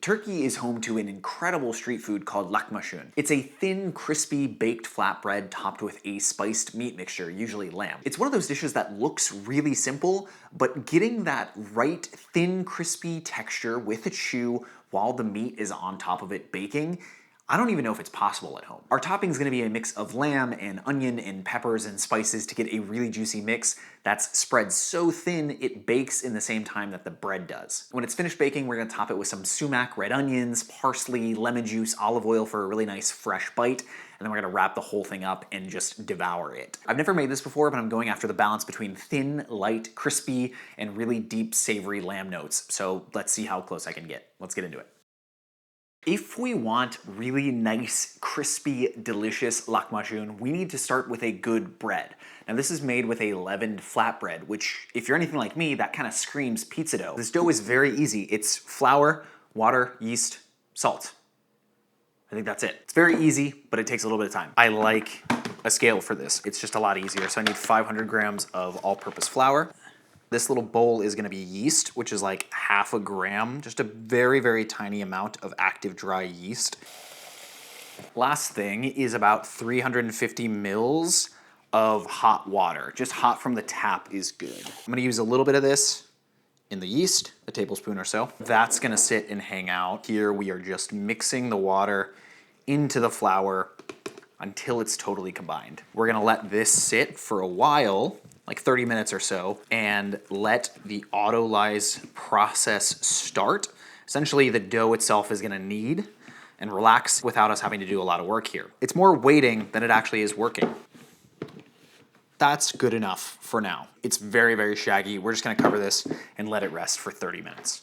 Turkey is home to an incredible street food called Lahmacun. It's a thin, crispy, baked flatbread topped with a spiced meat mixture, usually lamb. It's one of those dishes that looks really simple, but getting that right thin, crispy texture with a chew while the meat is on top of it baking, I don't even know if it's possible at home. Our topping is gonna be a mix of lamb and onion and peppers and spices to get a really juicy mix that's spread so thin it bakes in the same time that the bread does. When it's finished baking, we're gonna top it with some sumac, red onions, parsley, lemon juice, olive oil for a really nice fresh bite, and then we're gonna wrap the whole thing up and just devour it. I've never made this before, but I'm going after the balance between thin, light, crispy, and really deep, savory lamb notes. So let's see how close I can get. Let's get into it. If we want really nice, crispy, delicious lahmacun, we need to start with a good bread. Now this is made with a leavened flatbread, which if you're anything like me, that kind of screams pizza dough. This dough is very easy. It's flour, water, yeast, salt. I think that's it. It's very easy, but it takes a little bit of time. I like a scale for this. It's just a lot easier. So I need 500 grams of all-purpose flour. This little bowl is gonna be yeast, which is like half a gram, just a very, very tiny amount of active dry yeast. Last thing is about 350 mils of hot water. Just hot from the tap is good. I'm gonna use a little bit of this in the yeast, a tablespoon or so. That's gonna sit and hang out. Here we are just mixing the water into the flour until it's totally combined. We're gonna let this sit for a while, like 30 minutes or so, and let the autolyse process start. Essentially, the dough itself is gonna knead and relax without us having to do a lot of work here. It's more waiting than it actually is working. That's good enough for now. It's very, very shaggy. We're just gonna cover this and let it rest for 30 minutes.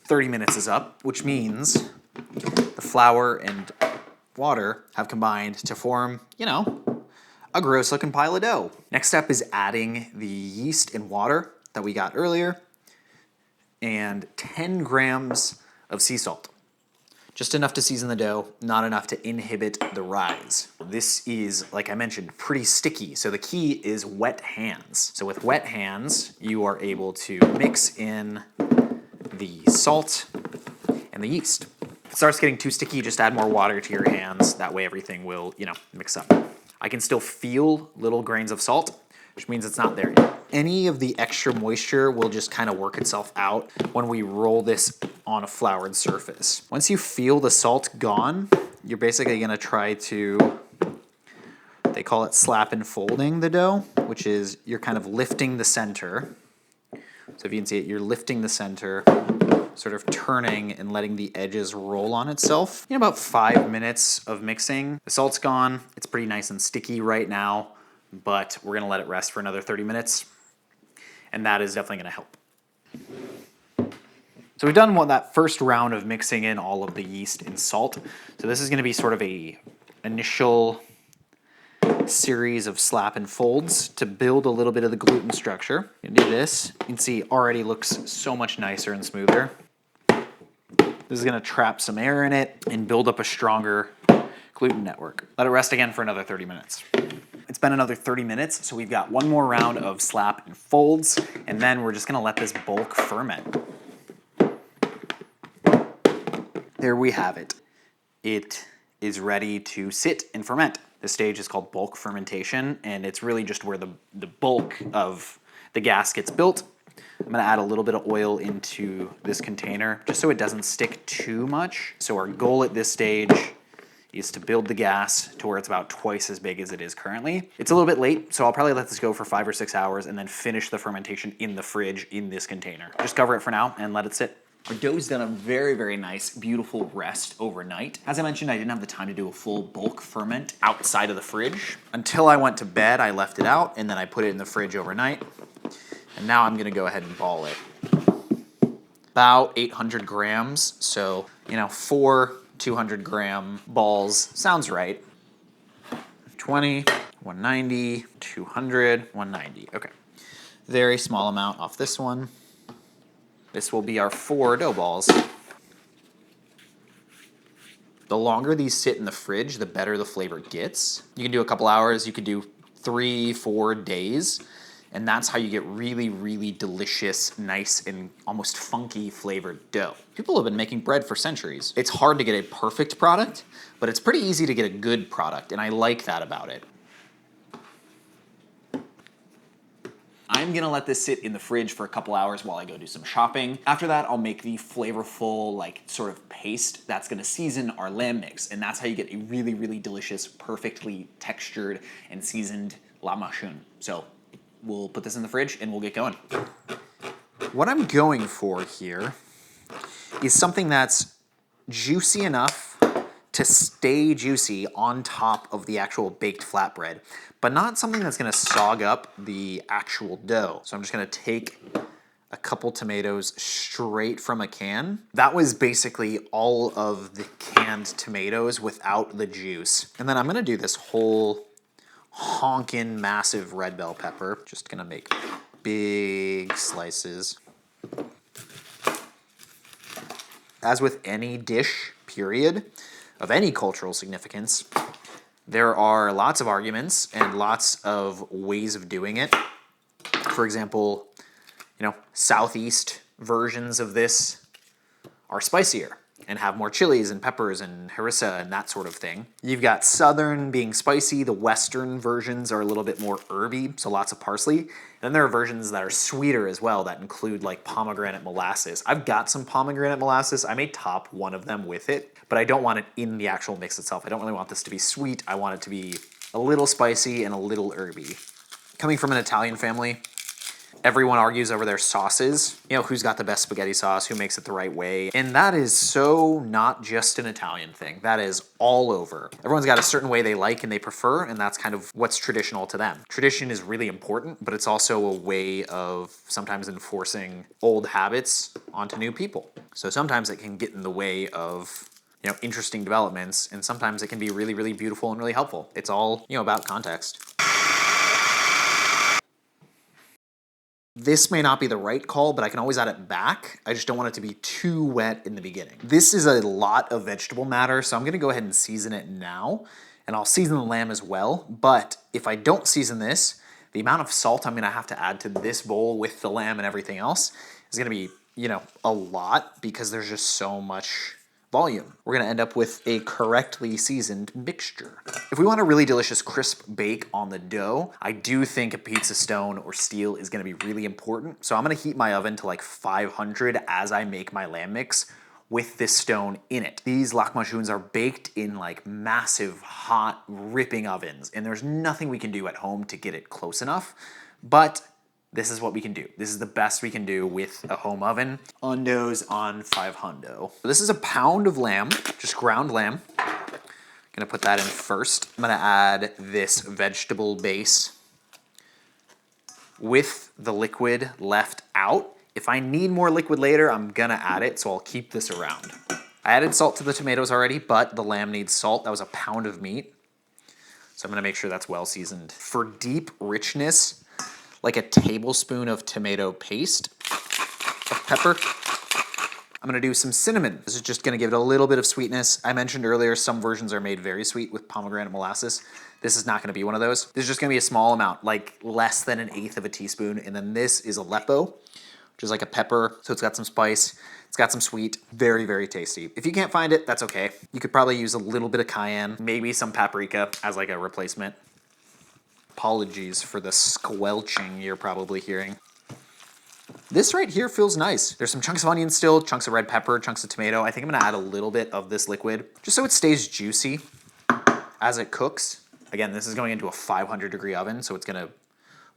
30 minutes is up, which means the flour and water have combined to form, you know, a gross looking pile of dough. Next step is adding the yeast and water that we got earlier and 10 grams of sea salt. Just enough to season the dough, not enough to inhibit the rise. This is, like I mentioned, pretty sticky, so the key is wet hands. So with wet hands, you are able to mix in the salt and the yeast. If it starts getting too sticky, just add more water to your hands. That way everything will, mix up. I can still feel little grains of salt, which means it's not there yet. Any of the extra moisture will just kind of work itself out when we roll this on a floured surface. Once you feel the salt gone, you're basically gonna try to, they call it slap and folding the dough, which is you're kind of lifting the center. So if you can see it, you're lifting the center, sort of turning and letting the edges roll on itself. In about 5 minutes of mixing, the salt's gone. It's pretty nice and sticky right now, but we're gonna let it rest for another 30 minutes, and that is definitely gonna help. So we've done that first round of mixing in all of the yeast and salt. So this is gonna be sort of a initial series of slap and folds to build a little bit of the gluten structure. You do this, you can see already looks so much nicer and smoother. This is gonna trap some air in it and build up a stronger gluten network. Let it rest again for another 30 minutes. It's been another 30 minutes, so we've got one more round of slap and folds, and then we're just gonna let this bulk ferment. There we have it. It is ready to sit and ferment. This stage is called bulk fermentation, and it's really just where the bulk of the gas gets built. I'm gonna add a little bit of oil into this container just so it doesn't stick too much. So our goal at this stage is to build the gas to where it's about twice as big as it is currently. It's a little bit late, so I'll probably let this go for 5 or 6 hours and then finish the fermentation in the fridge in this container. Just cover it for now and let it sit. Our dough's done a very, very nice, beautiful rest overnight. As I mentioned, I didn't have the time to do a full bulk ferment outside of the fridge. Until I went to bed, I left it out, and then I put it in the fridge overnight. And now I'm gonna go ahead and ball it. About 800 grams, so, 4 200-gram balls sounds right. 20, 190, 200, 190, okay. Very small amount off this one. This will be our 4 dough balls. The longer these sit in the fridge, the better the flavor gets. You can do a couple hours, you could do 3, 4 days, And that's how you get really, really delicious, nice, and almost funky flavored dough. People have been making bread for centuries. It's hard to get a perfect product, but it's pretty easy to get a good product, and I like that about it. I'm gonna let this sit in the fridge for a couple hours while I go do some shopping. After that, I'll make the flavorful, like, sort of paste that's gonna season our lamb mix, and that's how you get a really, really delicious, perfectly textured and seasoned lahmacun. So we'll put this in the fridge and we'll get going. What I'm going for here is something that's juicy enough to stay juicy on top of the actual baked flatbread, but not something that's gonna sog up the actual dough. So I'm just gonna take a couple tomatoes straight from a can. That was basically all of the canned tomatoes without the juice. And then I'm gonna do this whole honkin' massive red bell pepper. Just gonna make big slices. As with any dish, period, of any cultural significance, there are lots of arguments and lots of ways of doing it. For example, Southeast versions of this are spicier and have more chilies and peppers and harissa and that sort of thing. You've got Southern being spicy. The Western versions are a little bit more herby, so lots of parsley. And then there are versions that are sweeter as well that include like pomegranate molasses. I've got some pomegranate molasses. I may top one of them with it, but I don't want it in the actual mix itself. I don't really want this to be sweet. I want it to be a little spicy and a little herby. Coming from an Italian family, everyone argues over their sauces. Who's got the best spaghetti sauce, who makes it the right way. And that is so not just an Italian thing. That is all over. Everyone's got a certain way they like and they prefer, and that's kind of what's traditional to them. Tradition is really important, but it's also a way of sometimes enforcing old habits onto new people. So sometimes it can get in the way of interesting developments, and sometimes it can be really, really beautiful and really helpful. It's all, about context. This may not be the right call, but I can always add it back. I just don't want it to be too wet in the beginning. This is a lot of vegetable matter, so I'm gonna go ahead and season it now, and I'll season the lamb as well. But if I don't season this, the amount of salt I'm gonna have to add to this bowl with the lamb and everything else is gonna be, a lot, because there's just so much volume. We're gonna end up with a correctly seasoned mixture. If we want a really delicious crisp bake on the dough, I do think a pizza stone or steel is gonna be really important. So I'm gonna heat my oven to like 500 as I make my lamb mix with this stone in it. These lahmacuns are baked in like massive, hot, ripping ovens, and there's nothing we can do at home to get it close enough, but this is what we can do. This is the best we can do with a home oven. Undos on 500. So this is a pound of lamb, just ground lamb. I'm gonna put that in first. I'm gonna add this vegetable base with the liquid left out. If I need more liquid later, I'm gonna add it, so I'll keep this around. I added salt to the tomatoes already, but the lamb needs salt. That was a pound of meat. So I'm gonna make sure that's well seasoned. For deep richness, like a tablespoon of tomato paste of pepper. I'm gonna do some cinnamon. This is just gonna give it a little bit of sweetness. I mentioned earlier, some versions are made very sweet with pomegranate molasses. This is not gonna be one of those. This is just gonna be a small amount, like less than 1/8 of a teaspoon. And then this is Aleppo, which is like a pepper. So it's got some spice, it's got some sweet, very, very tasty. If you can't find it, that's okay. You could probably use a little bit of cayenne, maybe some paprika as like a replacement. Apologies for the squelching you're probably hearing. This right here feels nice. There's some chunks of onion still, chunks of red pepper, chunks of tomato. I think I'm gonna add a little bit of this liquid just so it stays juicy as it cooks. Again, this is going into a 500-degree oven, so it's gonna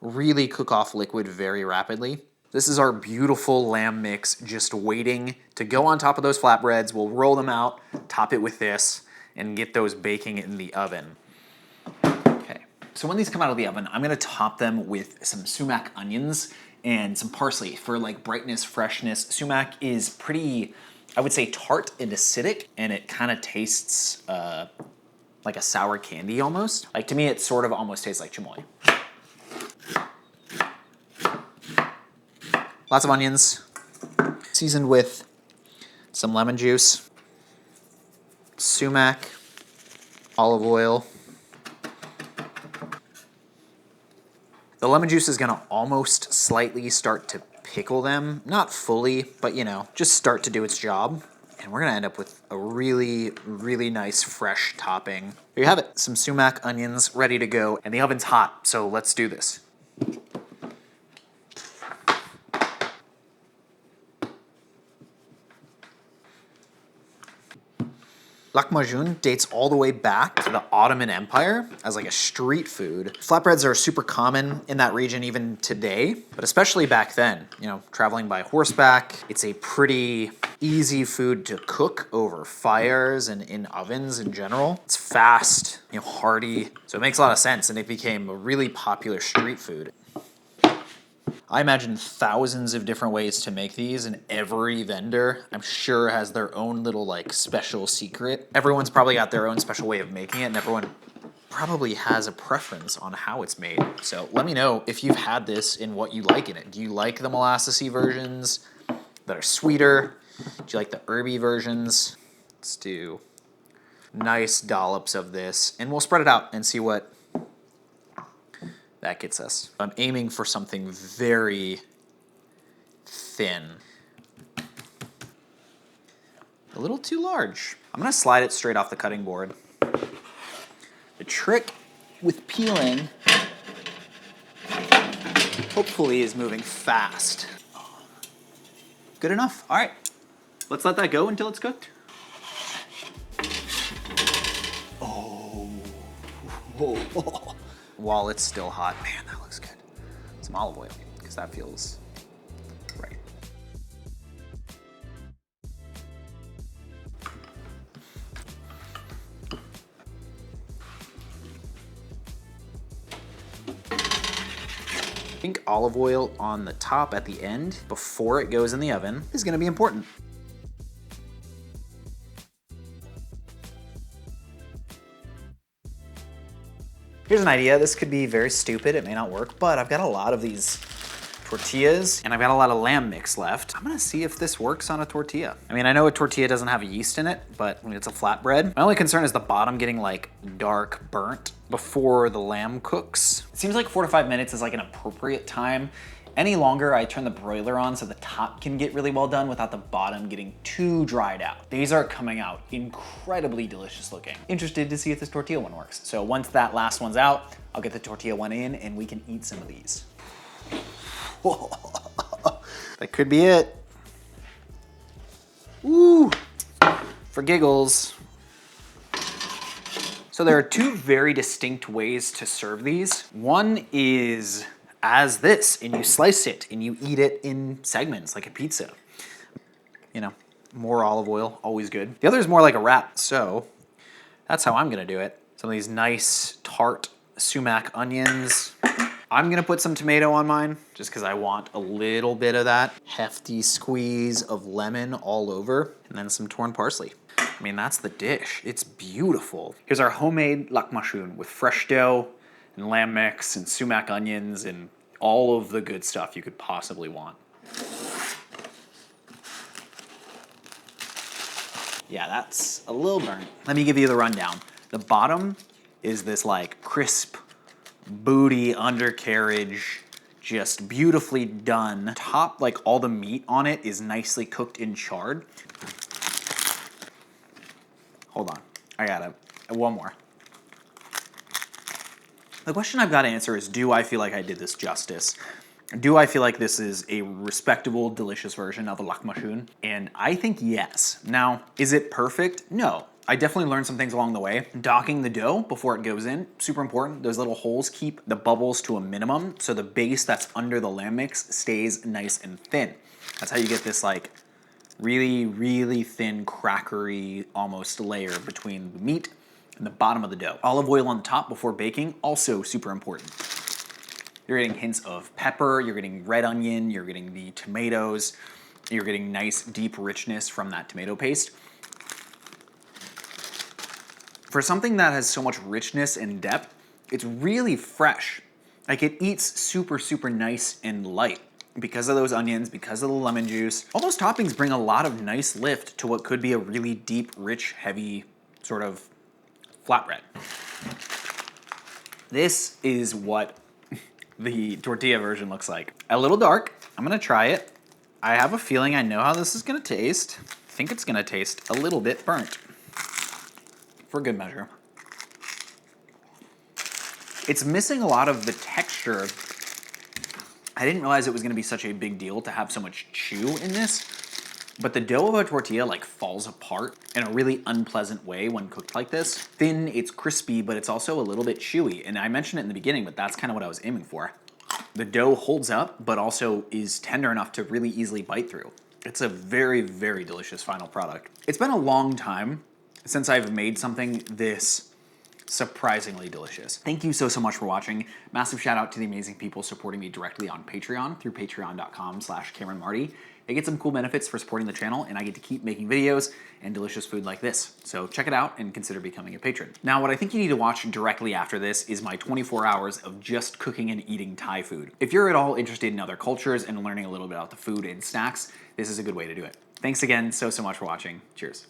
really cook off liquid very rapidly. This is our beautiful lamb mix just waiting to go on top of those flatbreads. We'll roll them out, top it with this, and get those baking in the oven. So when these come out of the oven, I'm gonna top them with some sumac onions and some parsley for like brightness, freshness. Sumac is pretty, I would say, tart and acidic, and it kind of tastes like a sour candy almost. Like to me, it sort of almost tastes like chamoy. Lots of onions, seasoned with some lemon juice, sumac, olive oil, The lemon juice is gonna almost slightly start to pickle them. Not fully, but you know, just start to do its job. And we're gonna end up with a really, really nice fresh topping. There you have it, some sumac onions ready to go. And the oven's hot, so let's do this. Lahmacun dates all the way back to the Ottoman Empire as like a street food. Flatbreads are super common in that region even today, but especially back then, you know, traveling by horseback. It's a pretty easy food to cook over fires and in ovens in general. It's fast, you know, hearty, so it makes a lot of sense, and it became a really popular street food. I imagine thousands of different ways to make these, and every vendor, I'm sure, has their own little like special secret. Everyone's probably got their own special way of making it, and everyone probably has a preference on how it's made. So let me know if you've had this and what you like in it. Do you like the molassesy versions that are sweeter? Do you like the herby versions? Let's do nice dollops of this, and we'll spread it out and see what that gets us. I'm aiming for something very thin. A little too large. I'm gonna slide it straight off the cutting board. The trick with peeling, hopefully, is moving fast. Good enough. All right, let's let that go until it's cooked. Oh. While it's still hot. Man, that looks good. Some olive oil, because that feels right. I think olive oil on the top at the end, before it goes in the oven, is gonna be important. Here's an idea. This could be very stupid. It may not work, but I've got a lot of these tortillas and I've got a lot of lamb mix left. I'm gonna see if this works on a tortilla. I mean, I know a tortilla doesn't have yeast in it, but it's a flatbread. My only concern is the bottom getting like dark burnt before the lamb cooks. It seems like 4 to 5 minutes is like an appropriate time. Any longer, I turn the broiler on so the top can get really well done without the bottom getting too dried out. These are coming out incredibly delicious looking. Interested to see if this tortilla one works. So once that last one's out, I'll get the tortilla one in and we can eat some of these. That could be it. Ooh, for giggles. So there are two very distinct ways to serve these. One is as this, and you slice it and you eat it in segments like a pizza. You know, more olive oil, always good. The other is more like a wrap, so that's how I'm gonna do it. Some of these nice tart sumac onions. I'm gonna put some tomato on mine just because I want a little bit of that hefty squeeze of lemon all over, and then some torn parsley. I mean, that's the dish. It's beautiful. Here's our homemade lahmacun with fresh dough and lamb mix and sumac onions and all of the good stuff you could possibly want. Yeah, that's a little burnt. Let me give you the rundown. The bottom is this like crisp, booty undercarriage, just beautifully done. Top, like all the meat on it is nicely cooked and charred. Hold on, I got one more. The question I've got to answer is, do I feel like I did this justice? Do I feel like this is a respectable, delicious version of a lahmacun? And I think yes. Now, is it perfect? No. I definitely learned some things along the way. Docking the dough before it goes in, super important. Those little holes keep the bubbles to a minimum, so the base that's under the lamb mix stays nice and thin. That's how you get this like really, really thin, crackery, almost layer between the meat and the bottom of the dough. Olive oil on the top before baking, also super important. You're getting hints of pepper, you're getting red onion, you're getting the tomatoes, you're getting nice deep richness from that tomato paste. For something that has so much richness and depth, it's really fresh. Like it eats super, super nice and light because of those onions, because of the lemon juice. All those toppings bring a lot of nice lift to what could be a really deep, rich, heavy sort of flatbread. This is what the tortilla version looks like. A little dark. I'm gonna try it. I have a feeling I know how this is gonna taste. I think it's gonna taste a little bit burnt, for good measure. It's missing a lot of the texture. I didn't realize it was gonna be such a big deal to have so much chew in this, but the dough of a tortilla like falls apart in a really unpleasant way when cooked like this. Thin, it's crispy, but it's also a little bit chewy. And I mentioned it in the beginning, but that's kind of what I was aiming for. The dough holds up, but also is tender enough to really easily bite through. It's a very, very delicious final product. It's been a long time since I've made something this surprisingly delicious. Thank you so much for watching. Massive shout out to the amazing people supporting me directly on Patreon through patreon.com/CameronMarty. They get some cool benefits for supporting the channel, and I get to keep making videos and delicious food like this. So check it out and consider becoming a patron. Now, what I think you need to watch directly after this is my 24 hours of just cooking and eating Thai food. If you're at all interested in other cultures and learning a little bit about the food and snacks, this is a good way to do it. Thanks again so much for watching. Cheers.